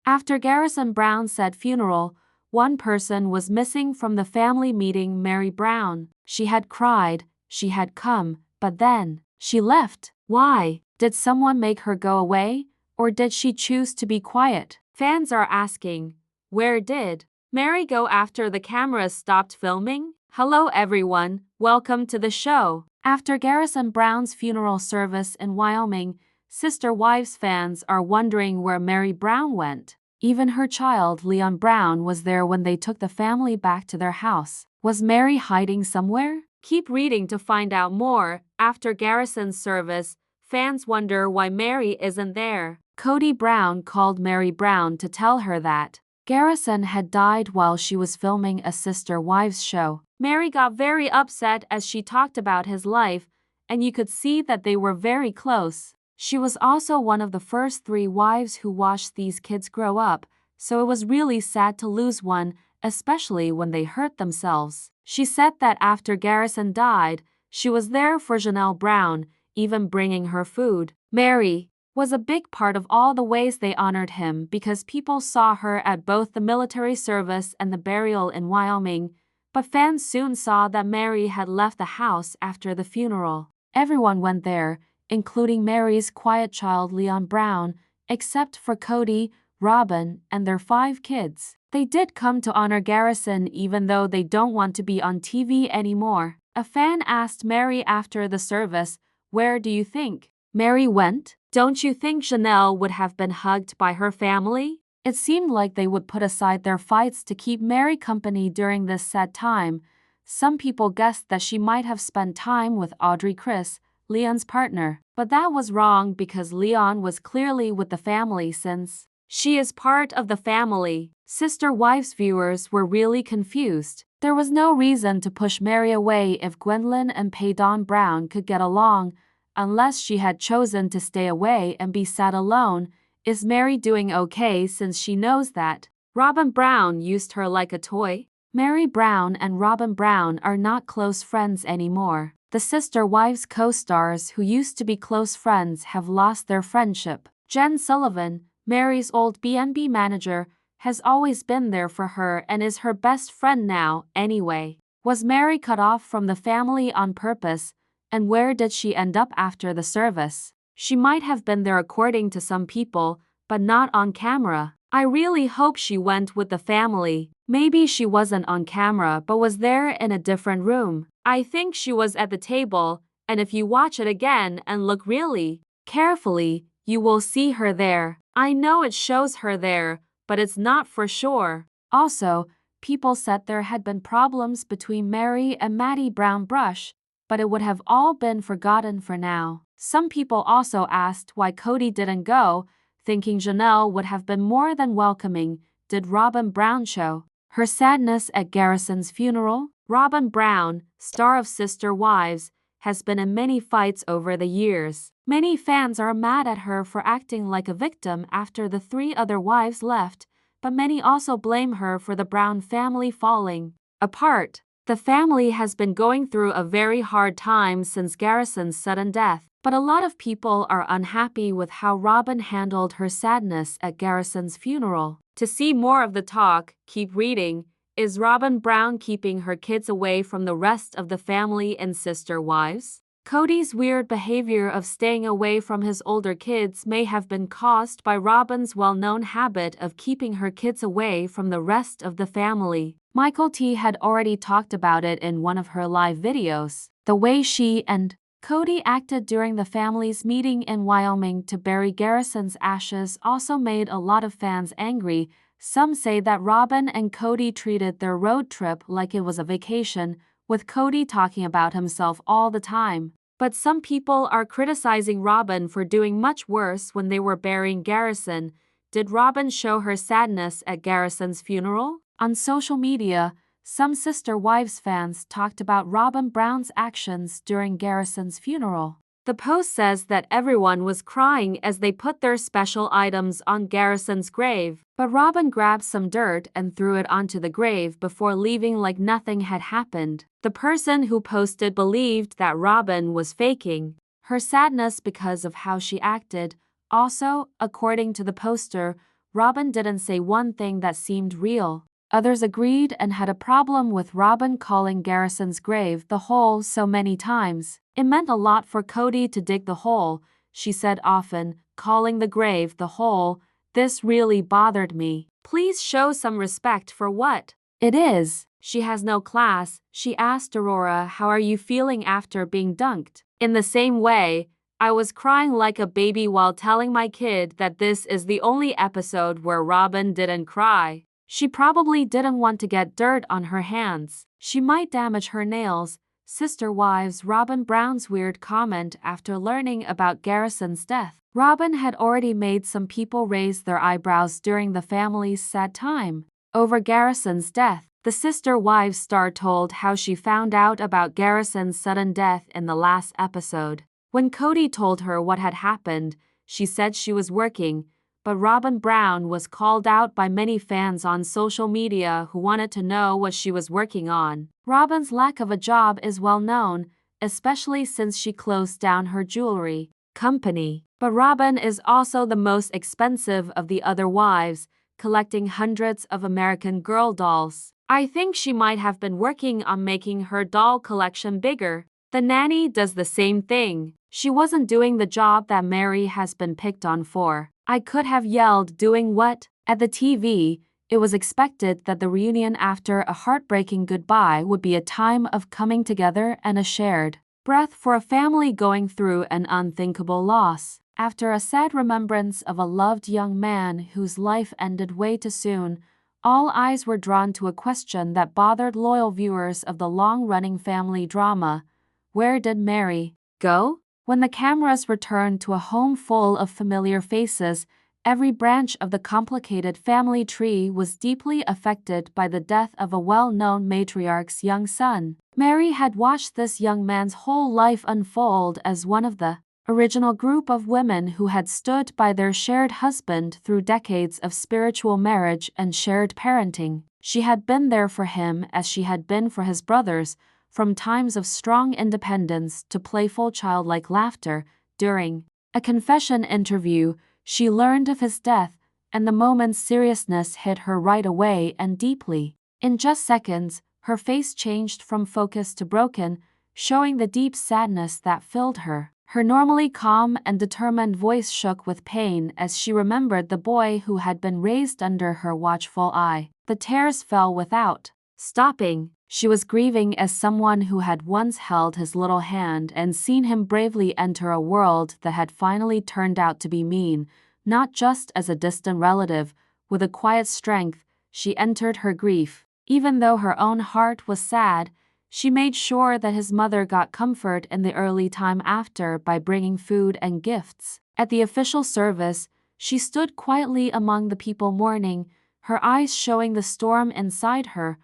After Garrison Brown said funeral, one person was missing from the family meeting, Meri Brown. She had cried, she had come, but then she left. Why? Did someone make her go away? Or did she choose to be quiet? Fans are asking, where did Meri go after the cameras stopped filming? Hello everyone, welcome to the show. After Garrison Brown's funeral service in Wyoming, Sister Wives fans are wondering where Meri Brown went. Even her child, Leon Brown, was there when they took the family back to their house. Was Meri hiding somewhere? Keep reading to find out more. After Garrison's service, fans wonder why Meri isn't there. Kody Brown called Meri Brown to tell her that Garrison had died while she was filming a Sister Wives show. Meri got very upset as she talked about his life, and you could see that they were very close. She was also one of the first 3 wives who watched these kids grow up, so it was really sad to lose one, especially when they hurt themselves. She said that after Garrison died, she was there for Janelle Brown, even bringing her food. Meri was a big part of all the ways they honored him because people saw her at both the military service and the burial in Wyoming, but fans soon saw that Meri had left the house after the funeral. Everyone went there, including Meri's quiet child Leon Brown, except for Kody, Robin, and their 5 kids. They did come to honor Garrison even though they don't want to be on TV anymore. A fan asked Meri after the service, where do you think Meri went? Don't you think Janelle would have been hugged by her family? It seemed like they would put aside their fights to keep Meri company during this sad time. Some people guessed that she might have spent time with Audrey Chris, Leon's partner, but that was wrong because Leon was clearly with the family since she is part of the family. Sister Wives viewers were really confused. There was no reason to push Meri away if Gwendolyn and Paydawn Brown could get along, unless she had chosen to stay away and be sad alone. Is Meri doing okay since she knows that Robin Brown used her like a toy? Meri Brown and Robin Brown are not close friends anymore. The Sister Wives co-stars who used to be close friends have lost their friendship. Jen Sullivan, Meri's old B&B manager, has always been there for her and is her best friend now, anyway. Was Meri cut off from the family on purpose, and where did she end up after the service? She might have been there according to some people, but not on camera. I really hope she went with the family. Maybe she wasn't on camera but was there in a different room. I think she was at the table, and if you watch it again and look really carefully, you will see her there. I know it shows her there, but it's not for sure. Also, people said there had been problems between Meri and Meri Brown Brush, but it would have all been forgotten for now. Some people also asked why Kody didn't go, thinking Janelle would have been more than welcoming. Did Robin Brown show her sadness at Garrison's funeral? Robin Brown, star of Sister Wives, has been in many fights over the years. Many fans are mad at her for acting like a victim after the 3 other wives left, but many also blame her for the Brown family falling apart. The family has been going through a very hard time since Garrison's sudden death, but a lot of people are unhappy with how Robin handled her sadness at Garrison's funeral. To see more of the talk, keep reading. Is Robin Brown keeping her kids away from the rest of the family in Sister Wives? Kody's weird behavior of staying away from his older kids may have been caused by Robin's well-known habit of keeping her kids away from the rest of the family. Michael T had already talked about it in one of her live videos. The way she and Kody acted during the family's meeting in Wyoming to bury Garrison's ashes also made a lot of fans angry. Some say that Robin and Kody treated their road trip like it was a vacation, with Kody talking about himself all the time. But some people are criticizing Robin for doing much worse when they were burying Garrison. Did Robin show her sadness at Garrison's funeral? On social media, some Sister Wives fans talked about Robin Brown's actions during Garrison's funeral. The post says that everyone was crying as they put their special items on Garrison's grave, but Robin grabbed some dirt and threw it onto the grave before leaving like nothing had happened. The person who posted believed that Robin was faking her sadness because of how she acted. Also, according to the poster, Robin didn't say one thing that seemed real. Others agreed and had a problem with Robin calling Garrison's grave the hole so many times. It meant a lot for Kody to dig the hole, she said often, calling the grave the hole. This really bothered me. Please show some respect for what it is. She has no class. She asked Aurora, how are you feeling after being dunked? In the same way, I was crying like a baby while telling my kid that this is the only episode where Robin didn't cry. She probably didn't want to get dirt on her hands. She might damage her nails. Sister Wives Robin Brown's weird comment after learning about Garrison's death. Robin had already made some people raise their eyebrows during the family's sad time over Garrison's death. The Sister Wives star told how she found out about Garrison's sudden death in the last episode. When Kody told her what had happened, she said she was working, but Robin Brown was called out by many fans on social media who wanted to know what she was working on. Robin's lack of a job is well known, especially since she closed down her jewelry company. But Robin is also the most expensive of the other wives, collecting hundreds of American Girl dolls. I think she might have been working on making her doll collection bigger. The nanny does the same thing. She wasn't doing the job that Meri has been picked on for. I could have yelled, doing what? At the TV, it was expected that the reunion after a heartbreaking goodbye would be a time of coming together and a shared breath for a family going through an unthinkable loss. After a sad remembrance of a loved young man whose life ended way too soon, all eyes were drawn to a question that bothered loyal viewers of the long-running family drama. Where did Meri go? When the cameras returned to a home full of familiar faces, every branch of the complicated family tree was deeply affected by the death of a well-known matriarch's young son. Meri had watched this young man's whole life unfold as one of the original group of women who had stood by their shared husband through decades of spiritual marriage and shared parenting. She had been there for him as she had been for his brothers, from times of strong independence to playful childlike laughter. During a confession interview, she learned of his death, and the moment's seriousness hit her right away and deeply. In just seconds, her face changed from focused to broken, showing the deep sadness that filled her. Her normally calm and determined voice shook with pain as she remembered the boy who had been raised under her watchful eye. The tears fell without stopping. She was grieving as someone who had once held his little hand and seen him bravely enter a world that had finally turned out to be mean. Not just as a distant relative, with a quiet strength, she entered her grief. Even though her own heart was sad, she made sure that his mother got comfort in the early time after by bringing food and gifts. At the official service, she stood quietly among the people mourning, her eyes showing the storm inside her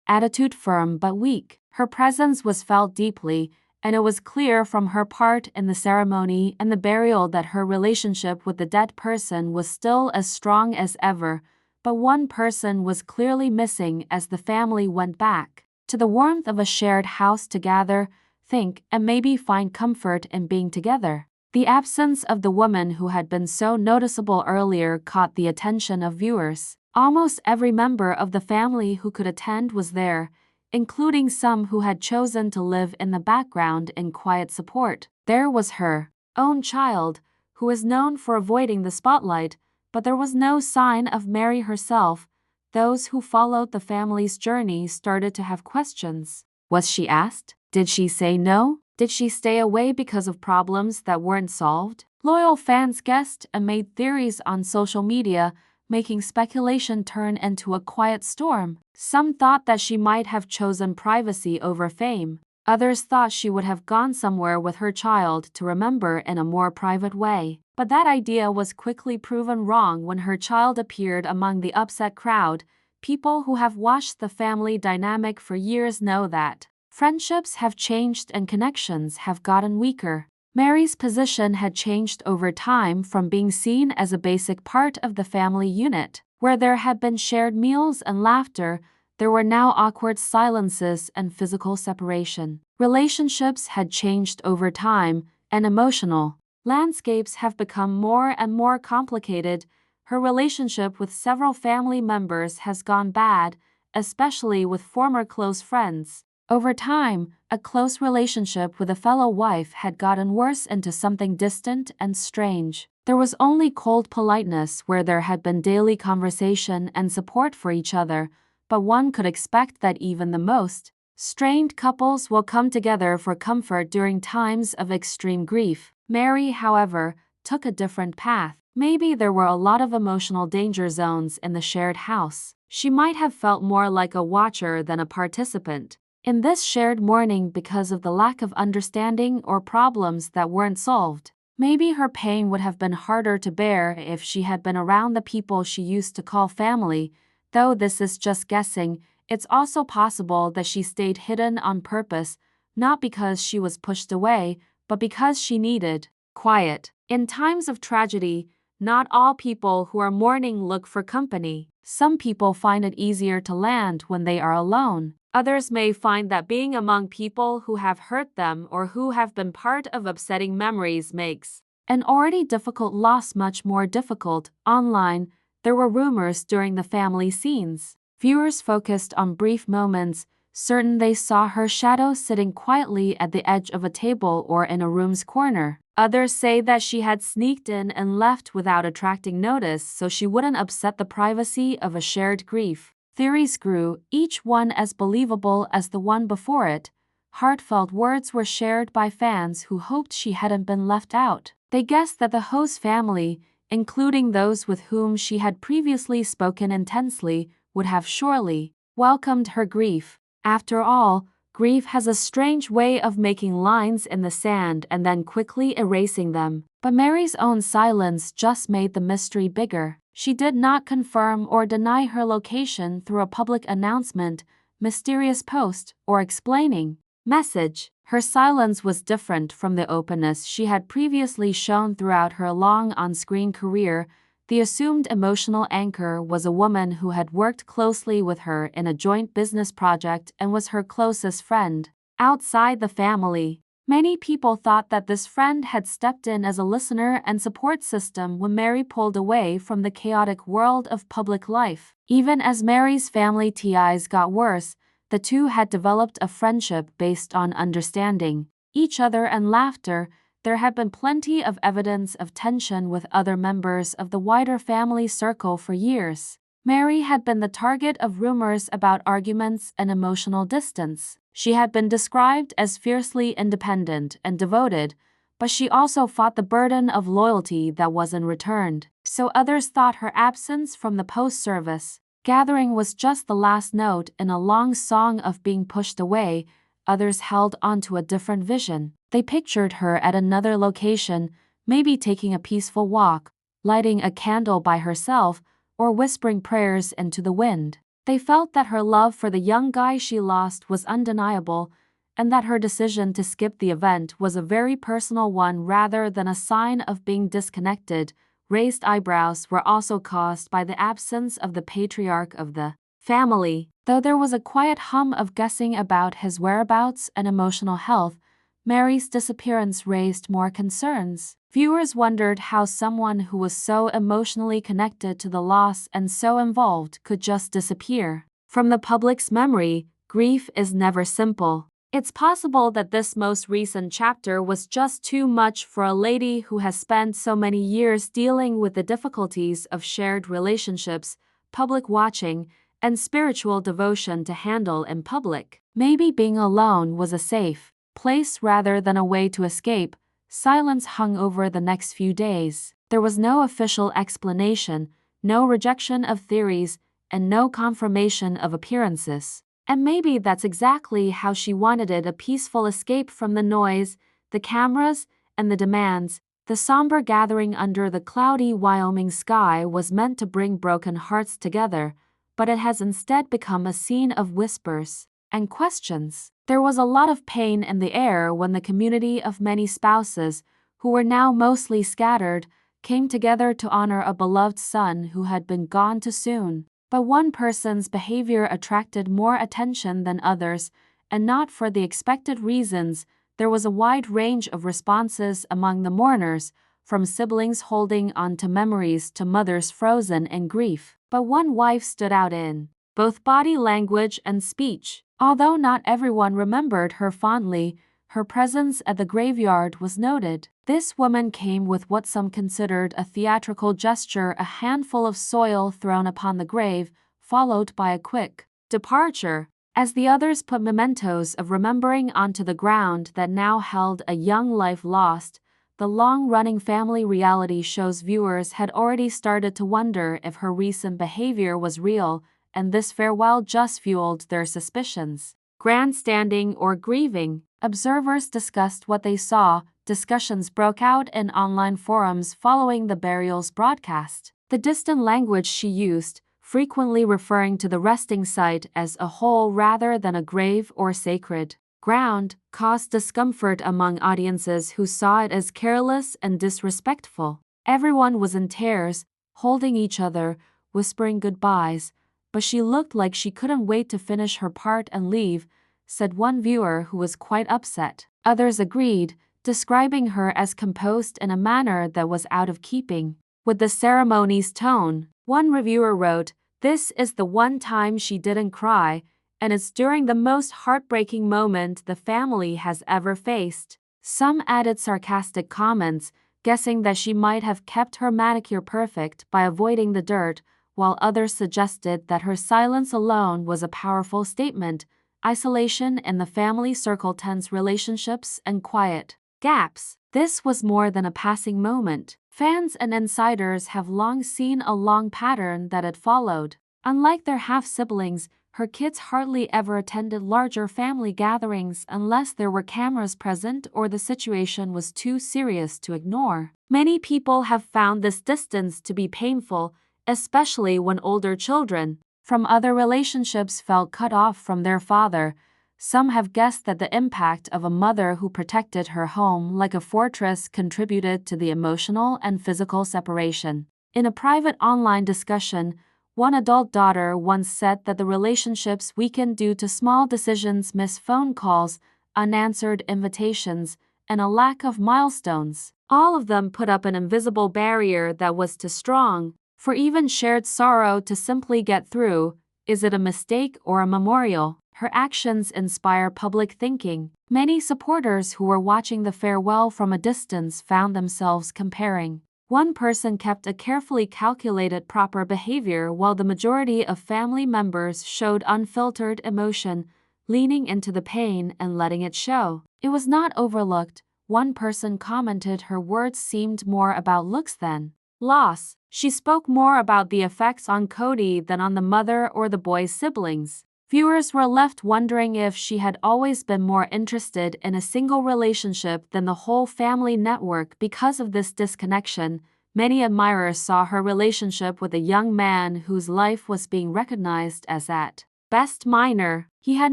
attitude firm but weak. Her presence was felt deeply, and it was clear from her part in the ceremony and the burial that her relationship with the dead person was still as strong as ever. But one person was clearly missing as the family went back to the warmth of a shared house to gather, think, and maybe find comfort in being together. The absence of the woman who had been so noticeable earlier caught the attention of viewers. Almost every member of the family who could attend was there, including some who had chosen to live in the background in quiet support. There was her own child, who is known for avoiding the spotlight, but there was no sign of Meri herself. Those who followed the family's journey started to have questions. Was she asked? Did she say no? Did she stay away because of problems that weren't solved? Loyal fans guessed and made theories on social media, making speculation turn into a quiet storm. Some thought that she might have chosen privacy over fame. Others thought she would have gone somewhere with her child to remember in a more private way. But that idea was quickly proven wrong when her child appeared among the upset crowd. People who have watched the family dynamic for years know that friendships have changed and connections have gotten weaker. Meri's position had changed over time from being seen as a basic part of the family unit. Where there had been shared meals and laughter, there were now awkward silences and physical separation. Relationships had changed over time, and emotional landscapes have become more and more complicated. Her relationship with several family members has gone bad, especially with former close friends. Over time, a close relationship with a fellow wife had gotten worse into something distant and strange. There was only cold politeness where there had been daily conversation and support for each other, but one could expect that even the most strained couples will come together for comfort during times of extreme grief. Meri, however, took a different path. Maybe there were a lot of emotional danger zones in the shared house. She might have felt more like a watcher than a participant in this shared mourning because of the lack of understanding or problems that weren't solved. Maybe her pain would have been harder to bear if she had been around the people she used to call family. Though this is just guessing, it's also possible that she stayed hidden on purpose, not because she was pushed away, but because she needed quiet. In times of tragedy, not all people who are mourning look for company. Some people find it easier to land when they are alone. Others may find that being among people who have hurt them or who have been part of upsetting memories makes an already difficult loss much more difficult. Online, there were rumors during the family scenes. Viewers focused on brief moments, certain they saw her shadow sitting quietly at the edge of a table or in a room's corner. Others say that she had sneaked in and left without attracting notice so she wouldn't upset the privacy of a shared grief. Theories grew, each one as believable as the one before it. Heartfelt words were shared by fans who hoped she hadn't been left out. They guessed that the host family, including those with whom she had previously spoken intensely, would have surely welcomed her grief. After all, grief has a strange way of making lines in the sand and then quickly erasing them. But Meri's own silence just made the mystery bigger. She did not confirm or deny her location through a public announcement, mysterious post, or explaining message. Her silence was different from the openness she had previously shown throughout her long on-screen career. The assumed emotional anchor was a woman who had worked closely with her in a joint business project and was her closest friend. Outside the family, many people thought that this friend had stepped in as a listener and support system when Meri pulled away from the chaotic world of public life. Even as Meri's family ties got worse, the two had developed a friendship based on understanding each other and laughter. There had been plenty of evidence of tension with other members of the wider family circle for years. Meri had been the target of rumors about arguments and emotional distance. She had been described as fiercely independent and devoted, but she also fought the burden of loyalty that wasn't returned. So others thought her absence from the post-service gathering was just the last note in a long song of being pushed away. Others held onto a different vision. They pictured her at another location, maybe taking a peaceful walk, lighting a candle by herself, or whispering prayers into the wind. They felt that her love for the young guy she lost was undeniable, and that her decision to skip the event was a very personal one rather than a sign of being disconnected. Raised eyebrows were also caused by the absence of the patriarch of the family. Though there was a quiet hum of guessing about his whereabouts and emotional health, Meri's disappearance raised more concerns. Viewers wondered how someone who was so emotionally connected to the loss and so involved could just disappear from the public's memory. Grief is never simple. It's possible that this most recent chapter was just too much for a lady who has spent so many years dealing with the difficulties of shared relationships, public watching, and spiritual devotion to handle in public. Maybe being alone was a safe place rather than a way to escape. Silence hung over the next few days. There was no official explanation, no rejection of theories, and no confirmation of appearances. And maybe that's exactly how she wanted it, a peaceful escape from the noise, the cameras, and the demands. The somber gathering under the cloudy Wyoming sky was meant to bring broken hearts together, but it has instead become a scene of whispers and questions. There was a lot of pain in the air when the community of many spouses, who were now mostly scattered, came together to honor a beloved son who had been gone too soon. But one person's behavior attracted more attention than others, and not for the expected reasons. There was a wide range of responses among the mourners, from siblings holding on to memories to mothers frozen in grief. But one wife stood out in both body language and speech. Although not everyone remembered her fondly, her presence at the graveyard was noted. This woman came with what some considered a theatrical gesture, a handful of soil thrown upon the grave, followed by a quick departure, as the others put mementos of remembering onto the ground that now held a young life lost. The long-running family reality show's viewers had already started to wonder if her recent behavior was real, and this farewell just fueled their suspicions. Grandstanding or grieving, observers discussed what they saw. Discussions broke out in online forums following the burial's broadcast. The distant language she used, frequently referring to the resting site as a hole rather than a grave or sacred ground, caused discomfort among audiences who saw it as careless and disrespectful. Everyone was in tears, holding each other, whispering goodbyes, but she looked like she couldn't wait to finish her part and leave, said one viewer who was quite upset. Others agreed, describing her as composed in a manner that was out of keeping with the ceremony's tone. One reviewer wrote, "This is the one time she didn't cry, and it's during the most heartbreaking moment the family has ever faced." Some added sarcastic comments, guessing that she might have kept her manicure perfect by avoiding the dirt, while others suggested that her silence alone was a powerful statement. Isolation in the family circle tends relationships and quiet gaps. This was more than a passing moment. Fans and insiders have long seen a long pattern that had followed. Unlike their half-siblings, her kids hardly ever attended larger family gatherings unless there were cameras present or the situation was too serious to ignore. Many people have found this distance to be painful, especially when older children from other relationships felt cut off from their father. Some have guessed that the impact of a mother who protected her home like a fortress contributed to the emotional and physical separation. In a private online discussion, one adult daughter once said that the relationships weakened due to small decisions, missed phone calls, unanswered invitations, and a lack of milestones. All of them put up an invisible barrier that was too strong for even shared sorrow to simply get through. Is it a mistake or a memorial? Her actions inspire public thinking. Many supporters who were watching the farewell from a distance found themselves comparing. One person kept a carefully calculated proper behavior while the majority of family members showed unfiltered emotion, leaning into the pain and letting it show. It was not overlooked. One person commented her words seemed more about looks than loss. She spoke more about the effects on Kody than on the mother or the boy's siblings. Viewers were left wondering if she had always been more interested in a single relationship than the whole family network. Because of this disconnection, many admirers saw her relationship with a young man whose life was being recognized as at best minor. He had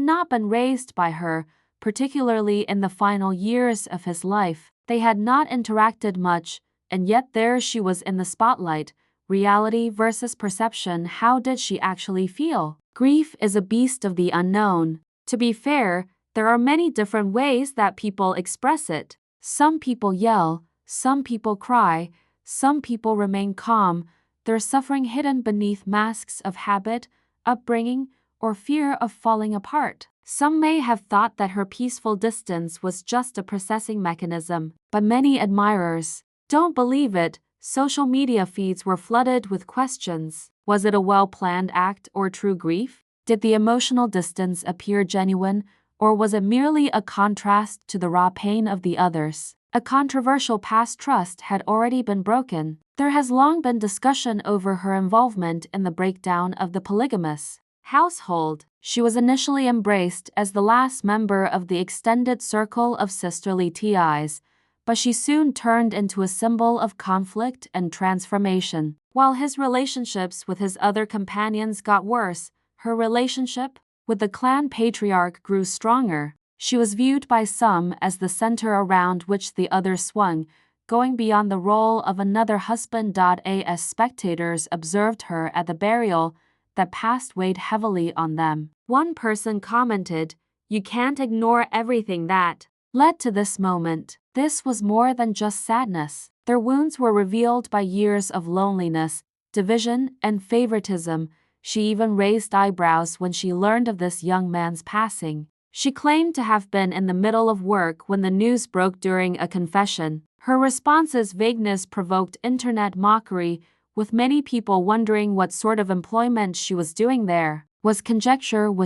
not been raised by her, particularly in the final years of his life. They had not interacted much, and yet there she was in the spotlight. Reality versus perception. How did she actually feel? Grief is a beast of the unknown. To be fair, there are many different ways that people express it. Some people yell, some people cry, some people remain calm, their suffering hidden beneath masks of habit, upbringing, or fear of falling apart. Some may have thought that her peaceful distance was just a processing mechanism, but many admirers don't believe it. Social media feeds were flooded with questions. Was it a well-planned act or true grief? Did the emotional distance appear genuine, or was it merely a contrast to the raw pain of the others? A controversial past trust had already been broken. There has long been discussion over her involvement in the breakdown of the polygamous household. She was initially embraced as the last member of the extended circle of sisterly ties, but she soon turned into a symbol of conflict and transformation. While his relationships with his other companions got worse, her relationship with the clan patriarch grew stronger. She was viewed by some as the center around which the others swung, going beyond the role of another husband. As spectators observed her at the burial, that past weighed heavily on them. One person commented, "You can't ignore everything that led to this moment." This was more than just sadness. Their wounds were revealed by years of loneliness, division, and favoritism. She even raised eyebrows when she learned of this young man's passing. She claimed to have been in the middle of work when the news broke during a confession. Her response's vagueness provoked internet mockery, with many people wondering what sort of employment she was doing there. Was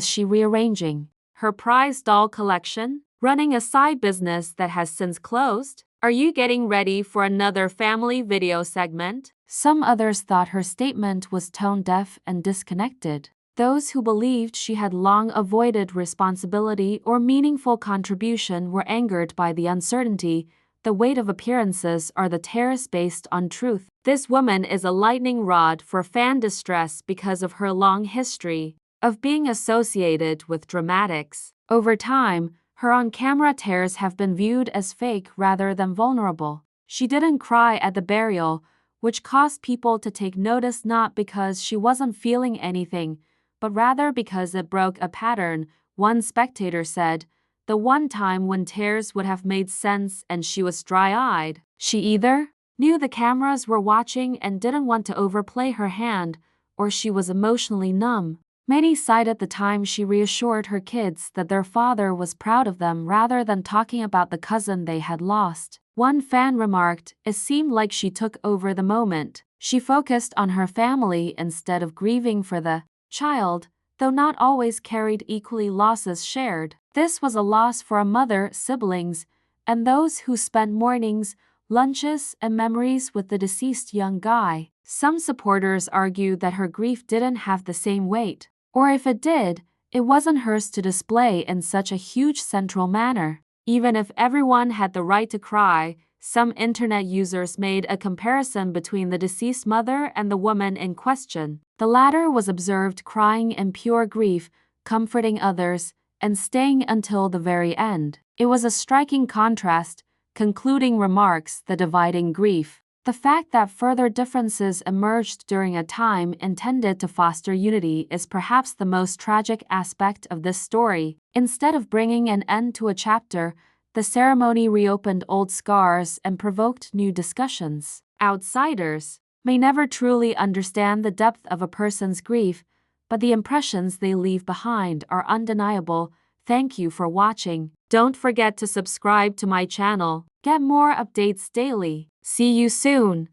she rearranging her prized doll collection? Running a side business that has since closed? Are you getting ready for another family video segment? Some others thought her statement was tone-deaf and disconnected. Those who believed she had long avoided responsibility or meaningful contribution were angered by the uncertainty, the weight of appearances, or the terrors based on truth. This woman is a lightning rod for fan distress because of her long history of being associated with dramatics. Over time, her on-camera tears have been viewed as fake rather than vulnerable. She didn't cry at the burial, which caused people to take notice not because she wasn't feeling anything, but rather because it broke a pattern, one spectator said. The one time when tears would have made sense and she was dry-eyed. She either knew the cameras were watching and didn't want to overplay her hand, or she was emotionally numb. Many cited the time she reassured her kids that their father was proud of them rather than talking about the cousin they had lost. One fan remarked, "It seemed like she took over the moment. She focused on her family instead of grieving for the child, though not always carried equally losses shared." This was a loss for a mother, siblings, and those who spent mornings, lunches, and memories with the deceased young guy. Some supporters argued that her grief didn't have the same weight, or if it did, it wasn't hers to display in such a huge central manner. Even if everyone had the right to cry, some internet users made a comparison between the deceased mother and the woman in question. The latter was observed crying in pure grief, comforting others, and staying until the very end. It was a striking contrast, concluding remarks, the dividing grief. The fact that further differences emerged during a time intended to foster unity is perhaps the most tragic aspect of this story. Instead of bringing an end to a chapter, the ceremony reopened old scars and provoked new discussions. Outsiders may never truly understand the depth of a person's grief, but the impressions they leave behind are undeniable. Thank you for watching. Don't forget to subscribe to my channel. Get more updates daily. See you soon.